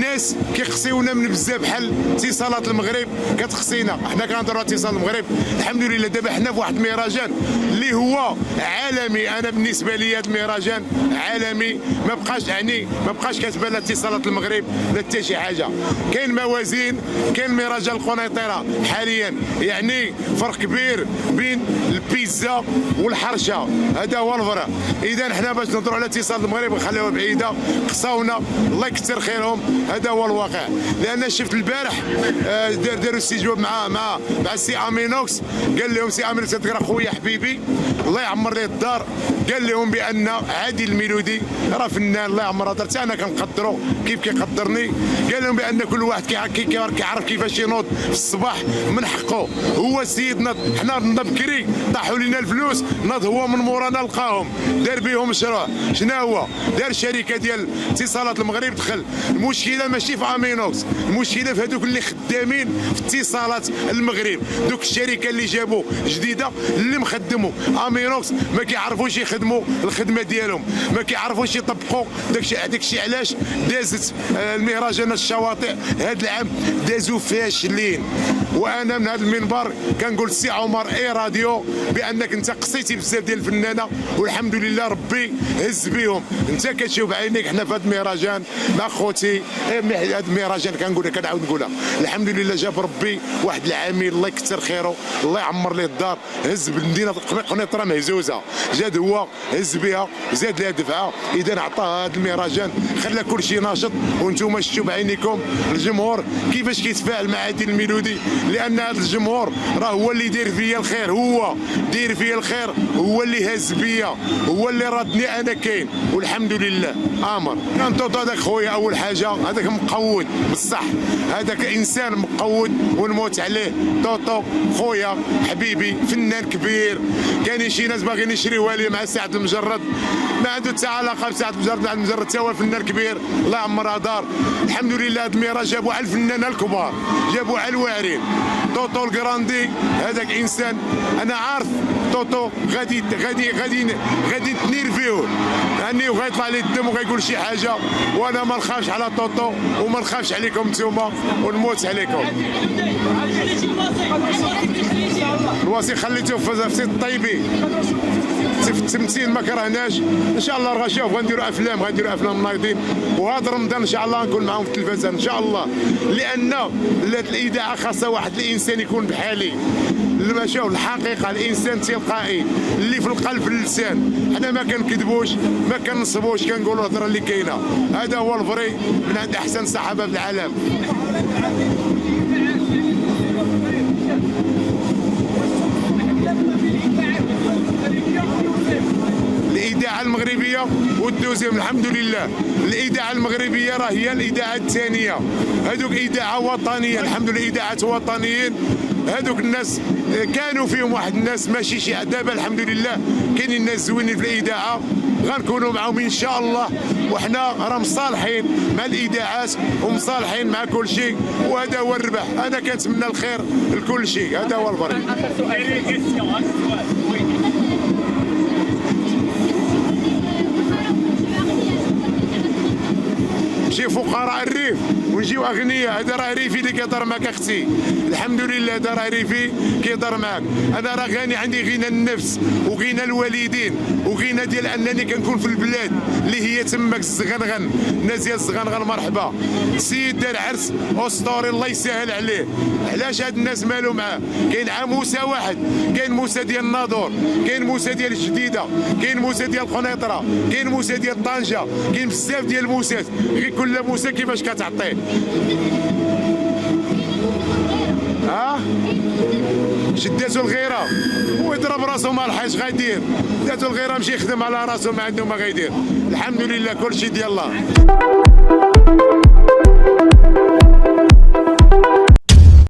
الناس كيقصيونا من بزاف بحال اتصالات المغرب كتقصينا، حنا كنهضروا على اتصال المغرب الحمد لله. دابا حنا في واحد المهرجان اللي هو عالمي. انا بالنسبه لي هذا المهرجان عالمي، ما بقاش كتبان لا اتصالات المغرب لا حتى شي حاجه. كاين موازين، كاين مهرجان القنيطره حاليا يعني فرق كبير بين البيتزا والحرشه، هذا هو الفرق. اذا حنا باش نهضروا على اتصال المغرب ونخليوها بعيده، قصاونا الله يكثر خيرهم، هذا هو الواقع. لان شفت البارح داروا استجواب مع السي امينوكس، قال لهم سي امينوكس تقرا خويا حبيبي الله يعمر ليه الدار، قال لهم بان عادل الميلودي راه فنان الله يعمر دار، حتى انا كنقدرو كيف كيقدرني. قال لهم بان كل واحد كيعرف كيفاش ينوض في الصباح من حقه. هو السيد ناض، حنا نضنا بكري طاحوا لنا الفلوس، ناض هو من مورانا لقاهم دار بهم مشروع. شنو هو دار شركه ديال اتصالات المغرب دخل. المشكله ماشي في امينوكس، المشكله في هذوك اللي خدامين في اتصالات المغرب، دوك الشركه اللي جابوا جديده اللي مخدموا امينوكس ما كيعرفوش يخدموا الخدمه ديالهم، ما كيعرفوش يطبقوا داكشي. علاش دازت المهرجانات الشواطئ هذا العام دازوا فاشلين. وانا من هذا المنبر كنقول السي عمر اي راديو بانك انت قصيتي بزاف ديال الفنانه، والحمد لله ربي هز بهم. انت كتشوف بعينيك حنا في هذا المهرجان مع خوتي، هذا المهرجان كنعاود نقولها الحمد لله جاب ربي واحد العامل الله يكثر خيره الله يعمر ليه الدار، هز بالمدينه قنيطره مهزوزه، جاد هو هز بها زاد لها دفعه. اذا عطاه هذا المهرجان خلى كل شيء ناشط. وانتم شفتوا بعينيكم الجمهور كيفاش كيتفاعل مع عادل الميلودي، لان هذا الجمهور راه هو اللي داير فيا الخير، هو داير فيا الخير، هو اللي هز بيا، هو اللي ردني انا كاين والحمد لله. امر كان توطو هذاك خويا اول حاجه، هذاك مقود بصح، هذاك انسان مقود ونموت عليه. توطو خويا حبيبي فنان كبير. كاينين شي ناس باغيين يشريوها لي مع سعد المجرد، ما عنده حتى علاقه بسعد المجرد. سعد المجرد حتى هو فنان كبير الله يعمرها دار. الحمد لله هاد الميرا جابوا على الفنانه الكبار، جابوا على الواعرين. توطو الكراندي هذاك انسان انا عارف توطو غادي تنير فيه يعني، وغيطلع لي الدم وغيقول شي حاجه، وانا ما نخافش على توطو وما نخافش عليكم نتوما ونموت عليكم. الوصي خليته في سيد الطيبي في التمثيل ما كرهناش. ان شاء الله راه شوف غنديروا افلام نايضين، وهذا رمضان ان شاء الله نكون معاهم في التلفزه ان شاء الله. لان الاذاعه خاصها واحد الانسان يكون بحالي، لما شوف الحقيقه الانسان تلقائي اللي في القلب في اللسان. حنا ما كنكذبوش ما كنصبوش، كنقولوا الهضره اللي كاينه. هذا هو الفري من عند احسن صحافه في العالم. الإذاعة المغربية والدوزيام الحمد لله. الإذاعة المغربية راه هي الإذاعة الثانية، هذوك إذاعة وطنية الحمد لله، إذاعة وطنيين. هذوك الناس كانوا فيهم واحد الناس ماشي شي، دابا الحمد لله كاينين ناس زوينين في الإذاعة، غنكونوا معاهم ان شاء الله. وحنا راه مصالحين مع الاذاعات ومصالحين مع كل شيء، وهذا هو الربح. انا كنتمنى الخير لكل شيء، هذا هو الفرق. نمشي فقراء الريف ونجيو اغنياء، هذا راه ريفي اللي كيهضر معك اختي. الحمد لله هذا راه ريفي كيهضر معك. انا راه غني، عندي غنى النفس وغنى الوالدين وغنى ديال انني كنكون في البلاد اللي هي تماك الزغنغن. الناس ديال الزغنغن مرحبا. السيد دار عرس اسطوري الله يسهل عليه. علاش هاد الناس مالو معاه؟ كاين عا موسى واحد، كاين موسى ديال الناظور، كاين موسى ديال الجديده، كاين موسى ديال القنيطره، كاين موسى ديال طنجه، كاين بزاف ديال الموسات. غير كل موسى كيفاش كتعطيه. شداتو الغيره ويضرب راسو مع الحيش غيدير، داتو الغيره مشي يخدم على راسو ما عنده ما غيدير. الحمد لله كلشي ديال الله.